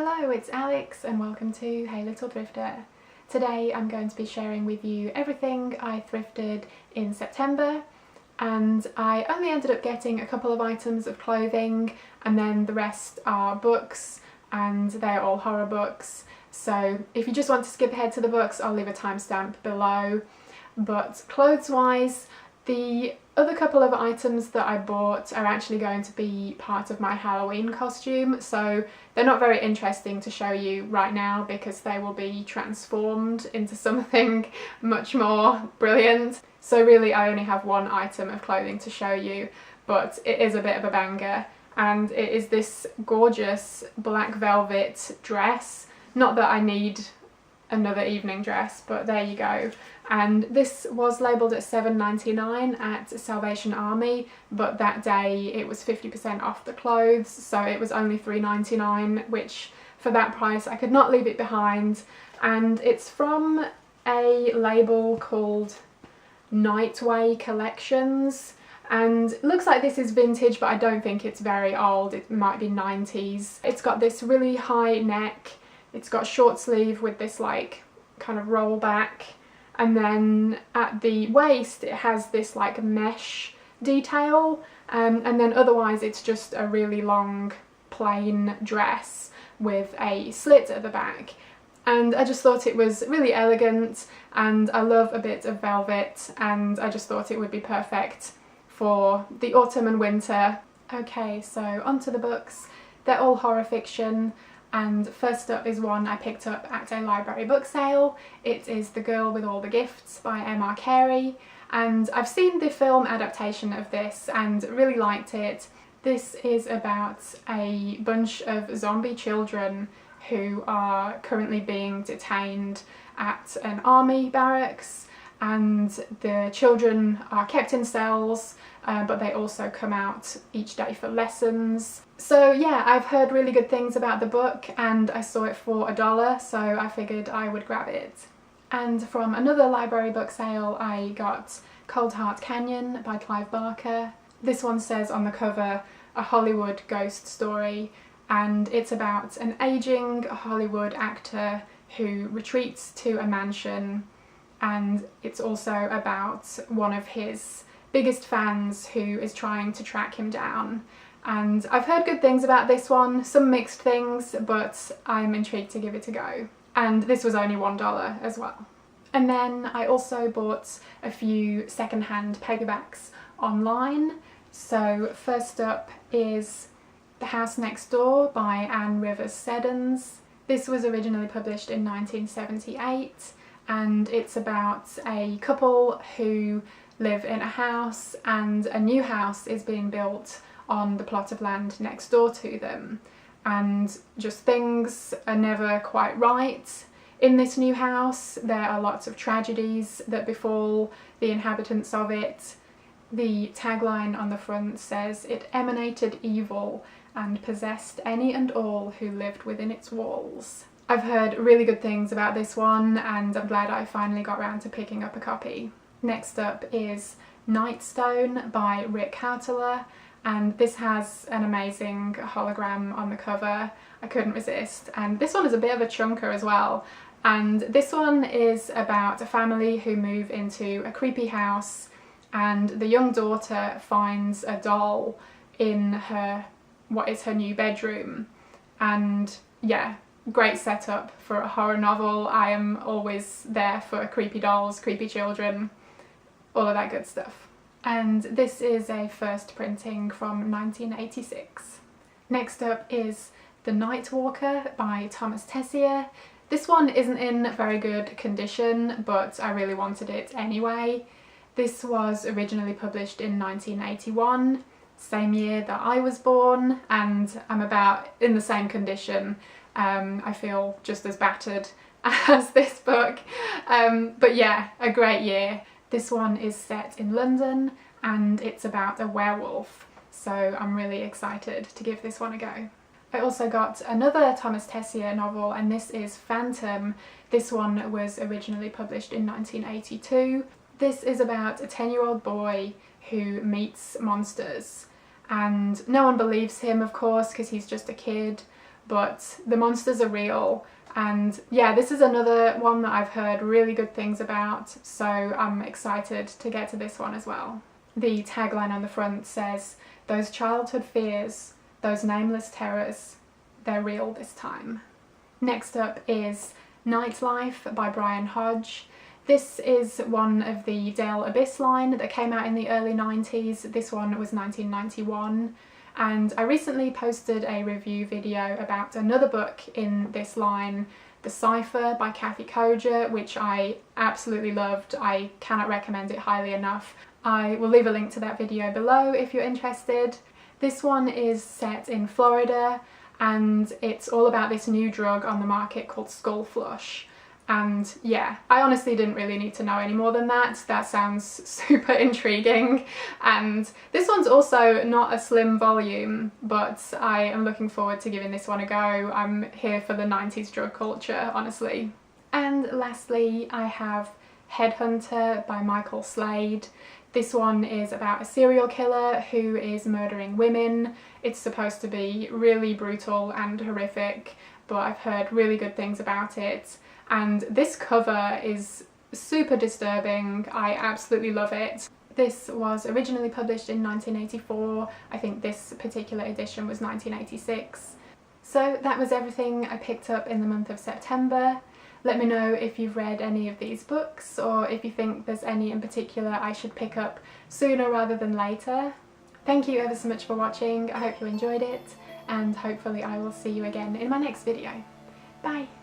Hello, it's Alex and welcome to Hey Little Thrifter. Today I'm going to be sharing with you everything I thrifted in September, and I only ended up getting a couple of items of clothing and then the rest are books, and they're all horror books. So if you just want to skip ahead to the books, I'll leave a timestamp below. But clothes wise, the other couple of items that I bought are actually going to be part of my Halloween costume, so they're not very interesting to show you right now because they will be transformed into something much more brilliant. So really I only have one item of clothing to show you, but it is a bit of a banger, and it is this gorgeous black velvet dress. Not that I need another evening dress, but there you go. And this was labelled at $7.99 at Salvation Army, but that day it was 50% off the clothes, so it was only $3.99, which for that price I could not leave it behind. And it's from a label called Nightway Collections, and it looks like this is vintage, but I don't think it's very old. It might be 90s. It's got this really high neck, it's got short sleeve with this like kind of roll back, and then at the waist it has this like mesh detail, and then otherwise it's just a really long plain dress with a slit at the back. And I just thought it was really elegant, and I love a bit of velvet, and I just thought it would be perfect for the autumn and winter. Okay, so onto the books. They're all horror fiction. And first up is one I picked up at a library book sale. It is The Girl with All the Gifts by M.R. Carey, and I've seen the film adaptation of this and really liked it. This is about a bunch of zombie children who are currently being detained at an army barracks, and the children are kept in cells, but they also come out each day for lessons. So yeah, I've heard really good things about the book and I saw it for $1, so I figured I would grab it. And from another library book sale I got Cold Heart Canyon by Clive Barker. This one says on the cover, a Hollywood ghost story, and it's about an aging Hollywood actor who retreats to a mansion, and it's also about one of his biggest fans who is trying to track him down. And I've heard good things about this one, some mixed things, but I'm intrigued to give it a go. And this was only $1 as well. And then I also bought a few second-hand paperbacks online. So first up is The House Next Door by Anne Rivers Seddons. This was originally published in 1978, and it's about a couple who live in a house and a new house is being built on the plot of land next door to them, and just things are never quite right in this new house. There are lots of tragedies that befall the inhabitants of it. The tagline on the front says, "It emanated evil and possessed any and all who lived within its walls." I've heard really good things about this one and I'm glad I finally got around to picking up a copy. Next up is Nightstone by Rick Houteler, and this has an amazing hologram on the cover. I couldn't resist, and this one is a bit of a chunker as well. And this one is about a family who move into a creepy house, and the young daughter finds a doll in what is her new bedroom. And yeah, great setup for a horror novel. I am always there for creepy dolls, creepy children, all of that good stuff. And this is a first printing from 1986. Next up is The Night Walker by Thomas Tessier. This one isn't in very good condition, but I really wanted it anyway. This was originally published in 1981, same year that I was born, and I'm about in the same condition. I feel just as battered as this book, but yeah, a great year. This one is set in London and it's about a werewolf, so I'm really excited to give this one a go. I also got another Thomas Tessier novel, and this is Phantom. This one was originally published in 1982. This is about a 10-year-old boy who meets monsters, and no one believes him, of course, because he's just a kid, but the monsters are real. And yeah, this is another one that I've heard really good things about, so I'm excited to get to this one as well. The tagline on the front says, "Those childhood fears, those nameless terrors, they're real this time." Next up is Nightlife by Brian Hodge. This is one of the Dale Abyss line that came out in the early 90s. This one was 1991. And I recently posted a review video about another book in this line, The Cipher by Kathy Koja, which I absolutely loved. I cannot recommend it highly enough. I will leave a link to that video below if you're interested. This one is set in Florida, and it's all about this new drug on the market called Skull Flush. And yeah, I honestly didn't really need to know any more than that. That sounds super intriguing. And this one's also not a slim volume, but I am looking forward to giving this one a go. I'm here for the 90s drug culture, honestly. And lastly, I have Headhunter by Michael Slade. This one is about a serial killer who is murdering women. It's supposed to be really brutal and horrific, but I've heard really good things about it. And this cover is super disturbing. I absolutely love it. This was originally published in 1984. I think this particular edition was 1986. So that was everything I picked up in the month of September. Let me know if you've read any of these books, or if you think there's any in particular I should pick up sooner rather than later. Thank you ever so much for watching. I hope you enjoyed it, and hopefully I will see you again in my next video. Bye!